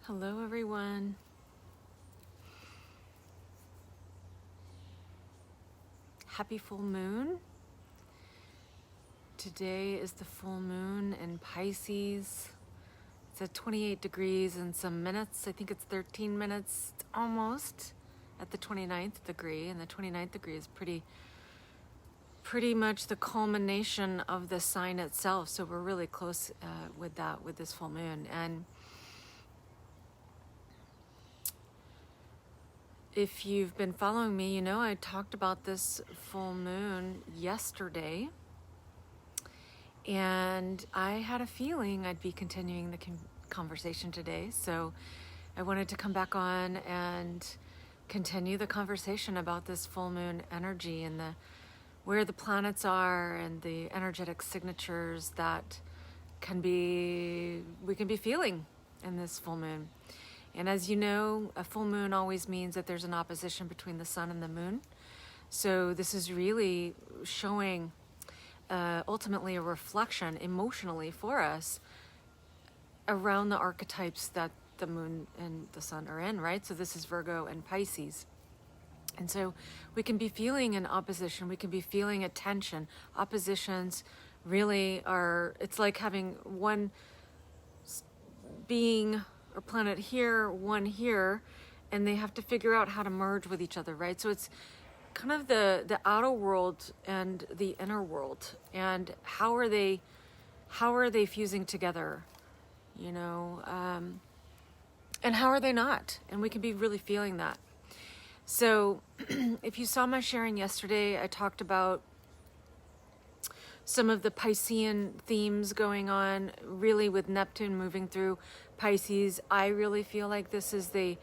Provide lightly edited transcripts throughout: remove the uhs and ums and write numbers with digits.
Hello, everyone. Happy full moon. Today is the full moon in Pisces. It's at 28 degrees and some minutes. I think it's 13 minutes. It's almost at the 29th degree, and the 29th degree is pretty much the culmination of the sign itself. So we're really close with this full moon. And if you've been following me, you know I talked about this full moon yesterday, and I had a feeling I'd be continuing the conversation today. So I wanted to come back on and continue the conversation about this full moon energy and where the planets are and the energetic signatures that we can be feeling in this full moon. And as you know, a full moon always means that there's an opposition between the sun and the moon. So this is really showing ultimately a reflection emotionally for us around the archetypes that the moon and the sun are in, right? So this is Virgo and Pisces. And so we can be feeling an opposition. We can be feeling a tension. Oppositions really it's like having one being or planet here, one here, and they have to figure out how to merge with each other, right? So it's kind of the outer world and the inner world, and how are they fusing together, you know, and how are they not? And we can be really feeling that. So if you saw my sharing yesterday, I talked about some of the Piscean themes going on, really with Neptune moving through Pisces. I really feel like this is the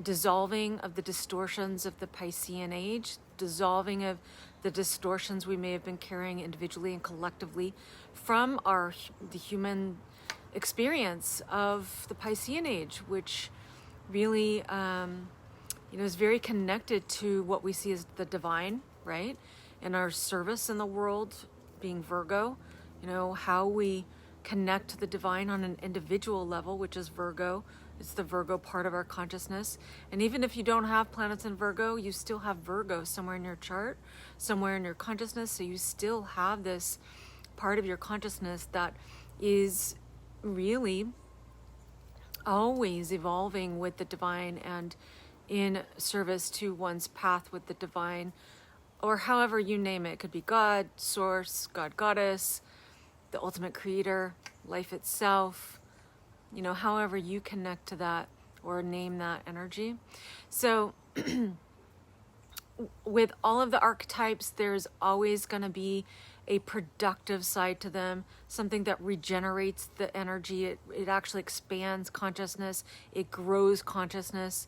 dissolving of the distortions of the Piscean age, dissolving of the distortions we may have been carrying individually and collectively from the human experience of the Piscean age, which really is very connected to what we see as the divine, right? And our service in the world, being Virgo, how we connect to the divine on an individual level, which is Virgo. It's the Virgo part of our consciousness. And even if you don't have planets in Virgo, you still have Virgo somewhere in your chart, somewhere in your consciousness. So you still have this part of your consciousness that is really always evolving with the divine and in service to one's path with the divine, or however you name it. It could be God, Source, God, Goddess, the ultimate creator, life itself, however you connect to that or name that energy. So with all of the archetypes, there's always going to be a productive side to them, something that regenerates the energy. It actually expands consciousness. It grows consciousness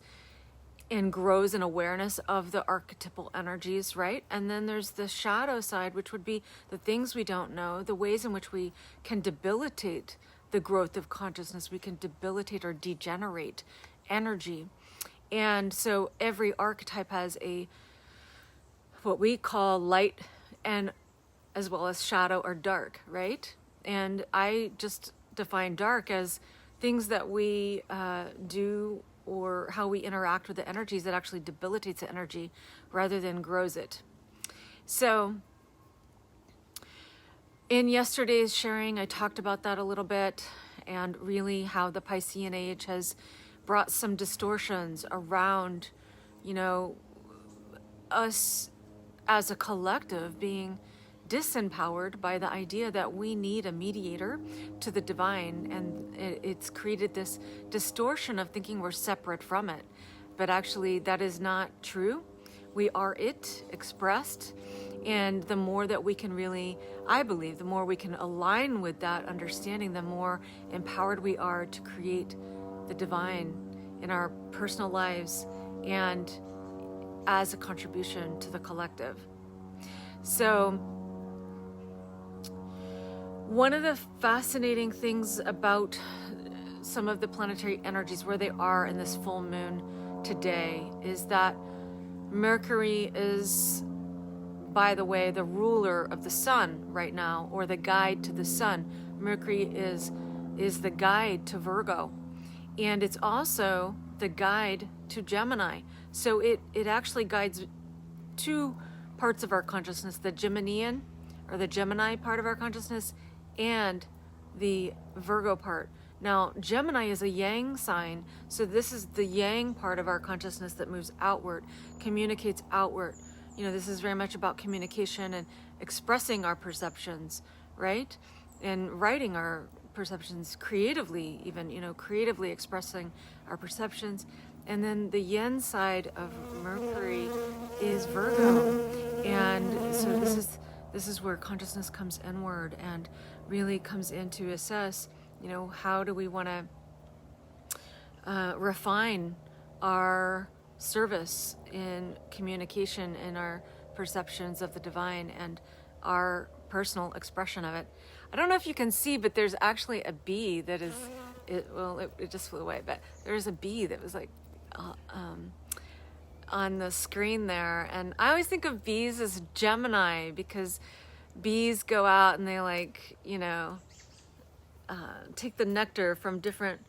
and grows an awareness of the archetypal energies, right? And then there's the shadow side, which would be the things we don't know, the ways in which we can debilitate the growth of consciousness. We can debilitate or degenerate energy. And so every archetype has what we call light and as well as shadow or dark, right? And I just define dark as things that we do or how we interact with the energies that actually debilitates the energy rather than grows it. So in yesterday's sharing, I talked about that a little bit, and really how the Piscean age has brought some distortions around, us as a collective being disempowered by the idea that we need a mediator to the divine, and it's created this distortion of thinking we're separate from it. But actually that is not true. We are it expressed, and the more that we can really, I believe, the more we can align with that understanding, the more empowered we are to create the divine in our personal lives and as a contribution to the collective. So one of the fascinating things about some of the planetary energies, where they are in this full moon today, is that Mercury is, by the way, the ruler of the sun right now, or the guide to the sun. Mercury is the guide to Virgo. and it's also the guide to Gemini. So it actually guides two parts of our consciousness, the Geminian or the Gemini part of our consciousness and the Virgo part. Now, Gemini is a yang sign, so this is the yang part of our consciousness that moves outward, communicates outward. You know, this is very much about communication and expressing our perceptions, right? And writing our perceptions creatively, even, you know, creatively expressing our perceptions. And then the yin side of Mercury is Virgo. And so this is where consciousness comes inward and really comes in to assess, you know, how do we want to refine our service in communication and our perceptions of the divine and our personal expression of it. I don't know if you can see, but there's actually a bee that is, it just flew away, but there's a bee that was like on the screen there. And I always think of bees as Gemini because bees go out and they like, you know, take the nectar from different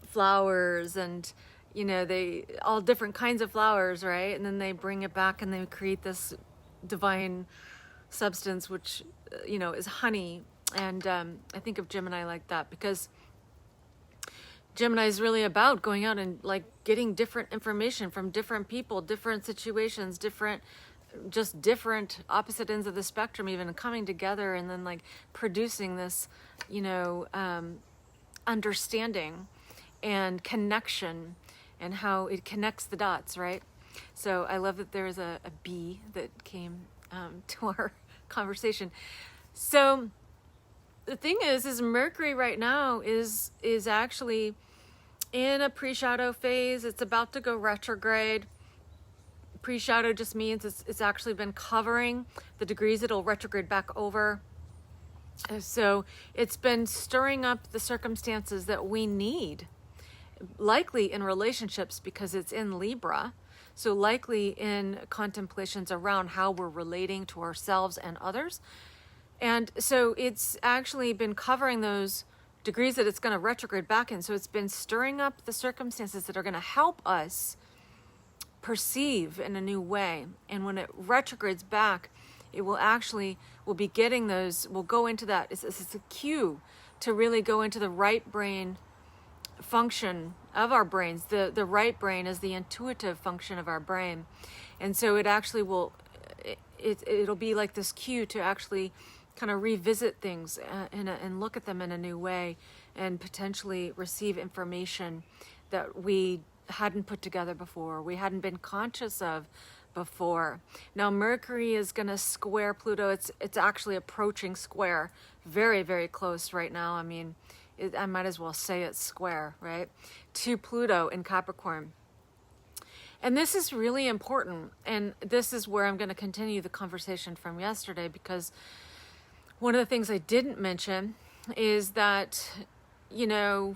flowers and, you know, they all different kinds of flowers, right? And then they bring it back and they create this divine substance, which, you know, is honey. And I think of Gemini like that because Gemini is really about going out and like getting different information from different people, different situations, different opposite ends of the spectrum, even coming together and then like producing this, you know, understanding and connection and how it connects the dots, right? So I love that there's a bee that came to our conversation. So the thing is Mercury right now is actually in a pre-shadow phase. It's about to go retrograde. Pre-shadow just means it's actually been covering the degrees it'll retrograde back over. So it's been stirring up the circumstances that we need, likely in relationships because it's in Libra. So likely in contemplations around how we're relating to ourselves and others. And so it's actually been covering those degrees that it's going to retrograde back in. So it's been stirring up the circumstances that are going to help us perceive in a new way. And when it retrogrades back, it will actually, we'll be getting those, we'll go into that. It's a cue to really go into the right brain function of our brains. The right brain is the intuitive function of our brain. And so it actually will, it'll be like this cue to actually kind of revisit things and look at them in a new way and potentially receive information that we hadn't put together before, we hadn't been conscious of before. Now Mercury is going to square Pluto. It's actually approaching square, very, very close right now. I mean, I might as well say it's square, right? To Pluto in Capricorn. And this is really important. And this is where I'm going to continue the conversation from yesterday, because one of the things I didn't mention is that, you know,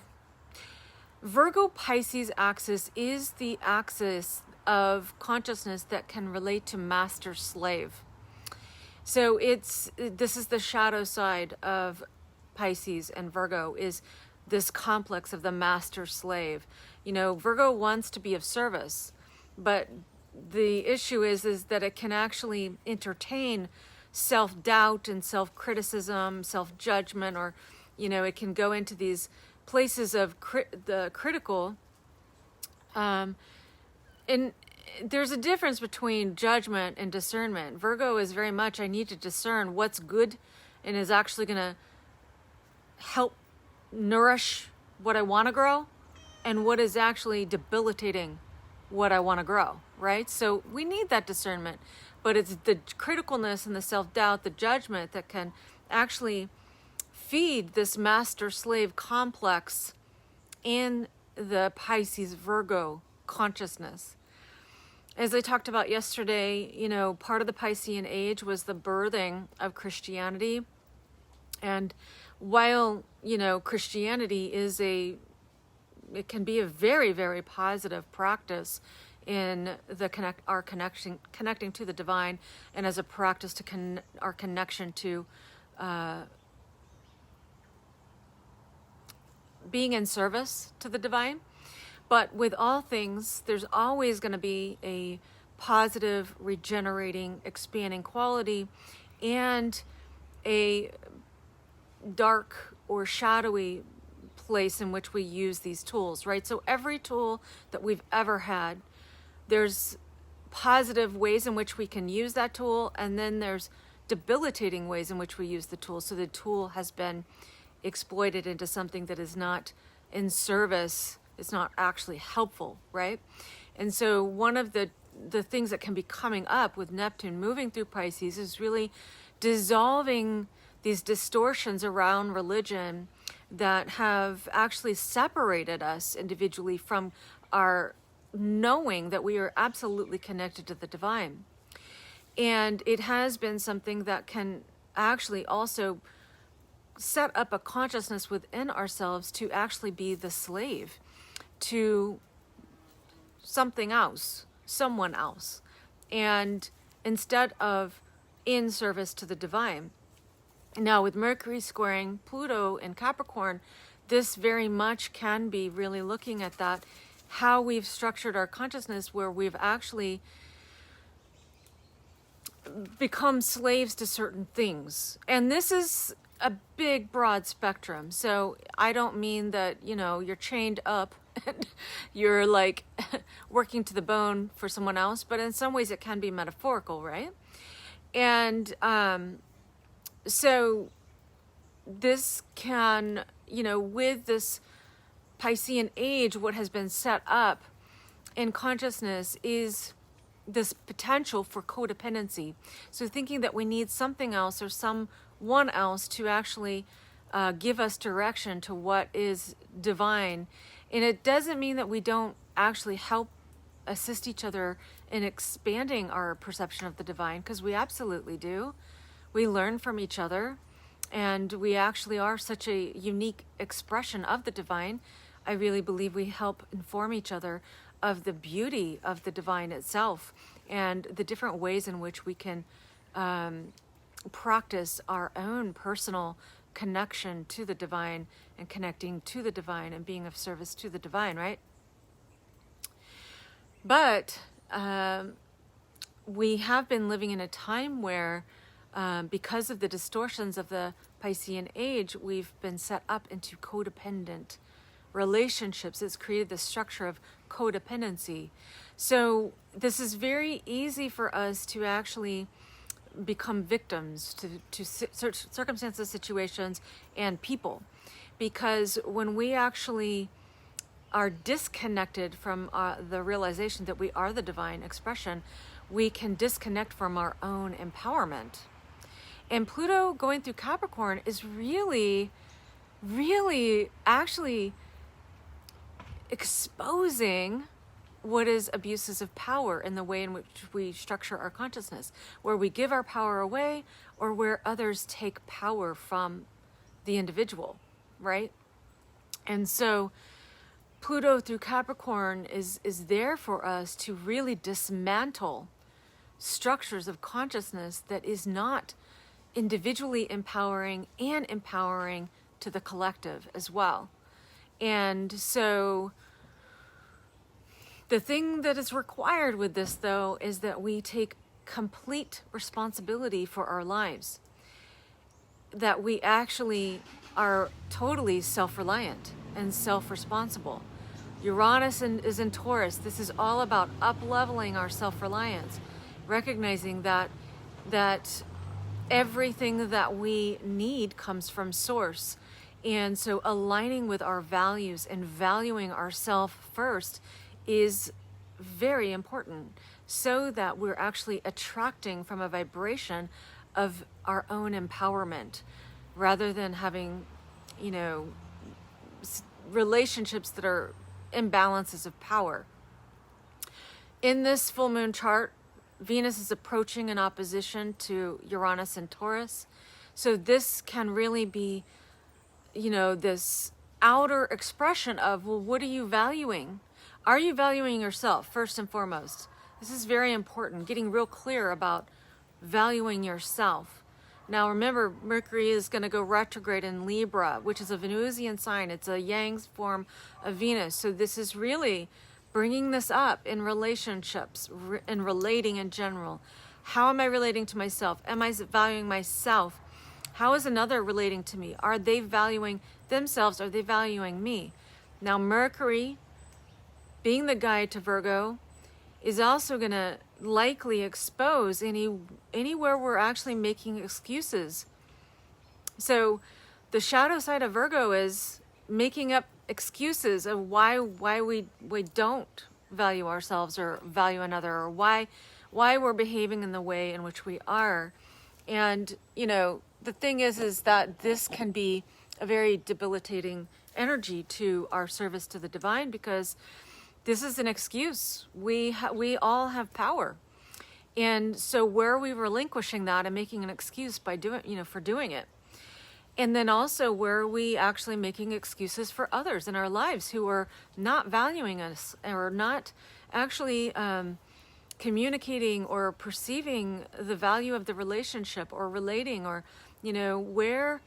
Virgo Pisces axis is the axis of consciousness that can relate to master slave. So this is the shadow side of Pisces and Virgo, is this complex of the master slave. You know, Virgo wants to be of service, but the issue is that it can actually entertain self-doubt and self-criticism, self-judgment, or, you know, it can go into these places of the critical. And there's a difference between judgment and discernment. Virgo is very much, I need to discern what's good and is actually going to help nourish what I want to grow, and what is actually debilitating what I want to grow, right? So we need that discernment, but it's the criticalness and the self-doubt, the judgment that can actually feed this master-slave complex in the Pisces-Virgo consciousness. As I talked about yesterday, you know, part of the Piscean age was the birthing of Christianity. And while, you know, Christianity it can be a very, very positive practice in our connecting to the divine, and as a practice to our connection to being in service to the divine. But with all things, there's always going to be a positive, regenerating, expanding quality and a dark or shadowy place in which we use these tools, right? So every tool that we've ever had, there's positive ways in which we can use that tool, and then there's debilitating ways in which we use the tool. So the tool has been exploited into something that is not in service, it's not actually helpful, right? And so one of the things that can be coming up with Neptune moving through Pisces is really dissolving these distortions around religion that have actually separated us individually from our knowing that we are absolutely connected to the divine. And it has been something that can actually also set up a consciousness within ourselves to actually be the slave to something else, someone else, and instead of in service to the divine. Now, with Mercury squaring Pluto in Capricorn, this very much can be really looking at that, how we've structured our consciousness, where we've actually become slaves to certain things. And this is a big, broad spectrum. So I don't mean that, you're chained up and you're like working to the bone for someone else, but in some ways it can be metaphorical, right? And so this can, with this Piscean age, what has been set up in consciousness is this potential for codependency. So thinking that we need something else or someone else to actually give us direction to what is divine. And it doesn't mean that we don't actually help assist each other in expanding our perception of the divine, because we absolutely do. We learn from each other, and we actually are such a unique expression of the divine. I really believe we help inform each other of the beauty of the divine itself and the different ways in which we can practice our own personal connection to the divine and connecting to the divine and being of service to the divine, right? But we have been living in a time where because of the distortions of the Piscean age, we've been set up into codependent relationships. It's created the structure of codependency. So this is very easy for us to actually become victims to circumstances, situations, and people. Because when we actually are disconnected from the realization that we are the divine expression, we can disconnect from our own empowerment. And Pluto going through Capricorn is really, really actually exposing what is abuses of power in the way in which we structure our consciousness, where we give our power away or where others take power from the individual, right? And so Pluto through Capricorn is there for us to really dismantle structures of consciousness that is not individually empowering and empowering to the collective as well. And so the thing that is required with this, though, is that we take complete responsibility for our lives, that we actually are totally self-reliant and self-responsible. Uranus is in Taurus. This is all about up-leveling our self-reliance, recognizing that everything that we need comes from source. And so aligning with our values and valuing ourselves first is very important, so that we're actually attracting from a vibration of our own empowerment, rather than having, relationships that are imbalances of power. In this full moon chart, Venus is approaching in opposition to Uranus and Taurus. So this can really be, this outer expression of, well, what are you valuing? Are you valuing yourself first and foremost? This is very important, getting real clear about valuing yourself. Now remember, Mercury is going to go retrograde in Libra, which is a Venusian sign. It's a yang form of Venus. So this is really bringing this up in relationships and relating in general. How am I relating to myself? Am I valuing myself? How is another relating to me? Are they valuing themselves? Are they valuing me? Now Mercury, being the guide to Virgo, is also going to likely expose anywhere we're actually making excuses. So the shadow side of Virgo is making up excuses of why we don't value ourselves or value another, or why we're behaving in the way in which we are. And the thing is that this can be a very debilitating energy to our service to the divine, because this is an excuse. We all have power. And so where are we relinquishing that and making an excuse by for doing it? And then also, where are we actually making excuses for others in our lives who are not valuing us, or not actually communicating or perceiving the value of the relationship or relating, or, where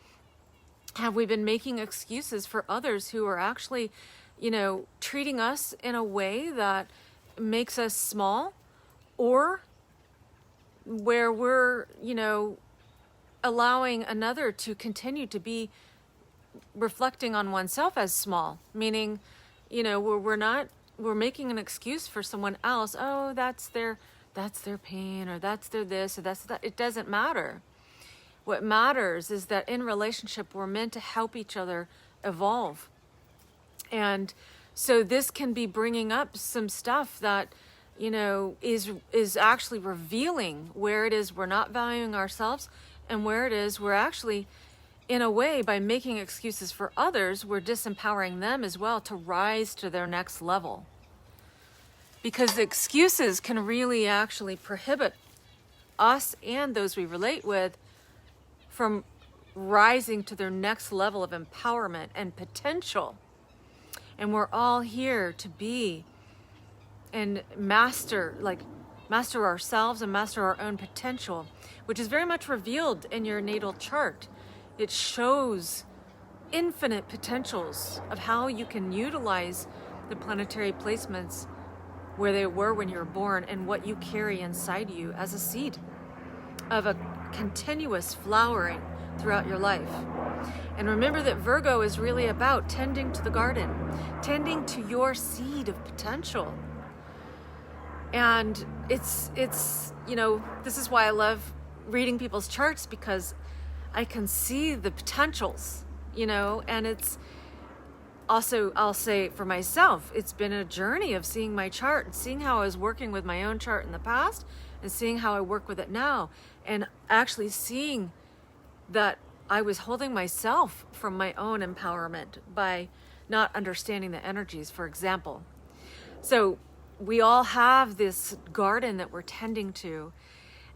have we been making excuses for others who are actually, treating us in a way that makes us small, or where we're, allowing another to continue to be reflecting on oneself as small, meaning, we're making an excuse for someone else. Oh, that's their pain, or that's their this, or that's that. It doesn't matter. What matters is that in relationship, we're meant to help each other evolve. And so this can be bringing up some stuff that, is actually revealing where it is we're not valuing ourselves, and where it is we're actually, in a way, by making excuses for others, we're disempowering them as well to rise to their next level. Because the excuses can really actually prohibit us and those we relate with from rising to their next level of empowerment and potential. And we're all here to be and master ourselves and master our own potential, which is very much revealed in your natal chart. It shows infinite potentials of how you can utilize the planetary placements where they were when you were born, and what you carry inside you as a seed of a continuous flowering throughout your life. And remember that Virgo is really about tending to the garden, tending to your seed of potential. And it's this is why I love reading people's charts, because I can see the potentials, and it's also, I'll say for myself, it's been a journey of seeing my chart and seeing how I was working with my own chart in the past and seeing how I work with it now, and actually seeing that I was holding myself from my own empowerment by not understanding the energies, for example. So we all have this garden that we're tending to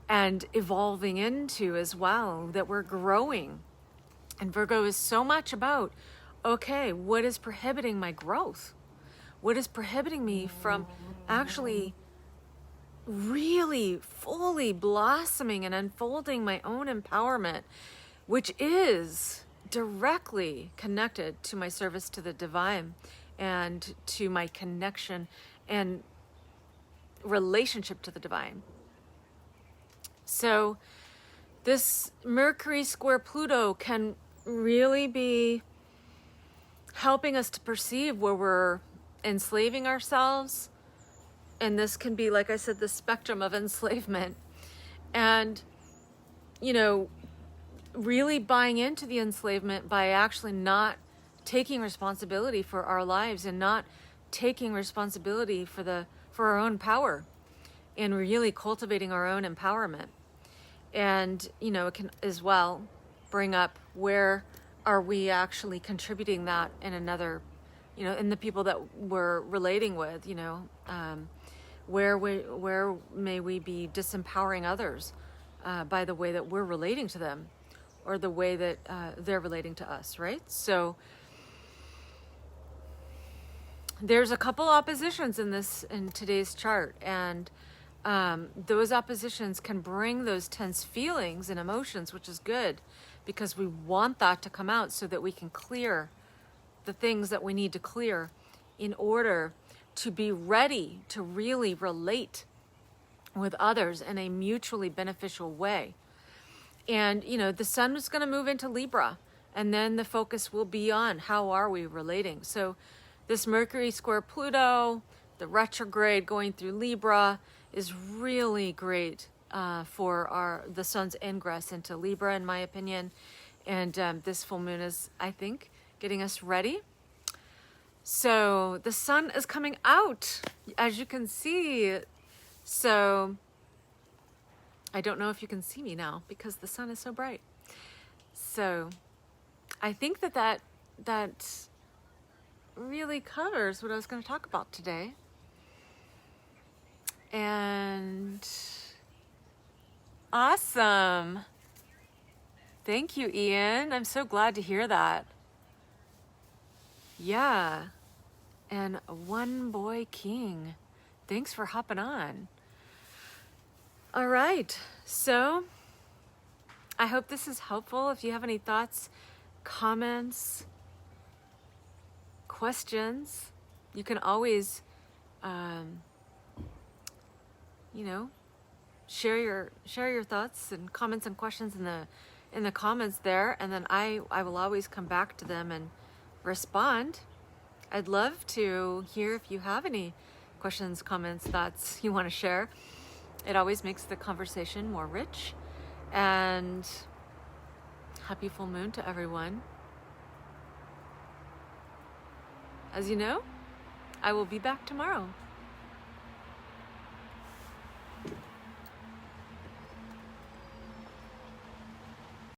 and evolving into as well, that we're growing. And Virgo is so much about, okay, what is prohibiting my growth? What is prohibiting me from actually really fully blossoming and unfolding my own empowerment, which is directly connected to my service to the divine and to my connection and relationship to the divine. So this Mercury square Pluto can really be helping us to perceive where we're enslaving ourselves. And this can be, like I said, the spectrum of enslavement. And, really buying into the enslavement by actually not taking responsibility for our lives and not taking responsibility for our own power and really cultivating our own empowerment. And, it can as well bring up, where are we actually contributing that in another, in the people that we're relating with, where may we be disempowering others by the way that we're relating to them, or the way that they're relating to us, right? So there's a couple oppositions in today's chart, and those oppositions can bring those tense feelings and emotions, which is good because we want that to come out so that we can clear the things that we need to clear in order to be ready to really relate with others in a mutually beneficial way. And, you know, the sun is going to move into Libra, and then the focus will be on how are we relating. So this Mercury square Pluto, the retrograde going through Libra, is really great for the sun's ingress into Libra, in my opinion. And this full moon is, I think, getting us ready. So the sun is coming out, as you can see. So I don't know if you can see me now because the sun is so bright. So I think that really covers what I was going to talk about today. And awesome. Thank you, Ian. I'm so glad to hear that. Yeah. And One Boy King. Thanks for hopping on. All right. So I hope this is helpful. If you have any thoughts, comments, questions, you can always, share your thoughts and comments and questions in the comments there, and then I will always come back to them and respond. I'd love to hear if you have any questions, comments, thoughts you want to share. It always makes the conversation more rich. And happy full moon to everyone. As you know, I will be back tomorrow.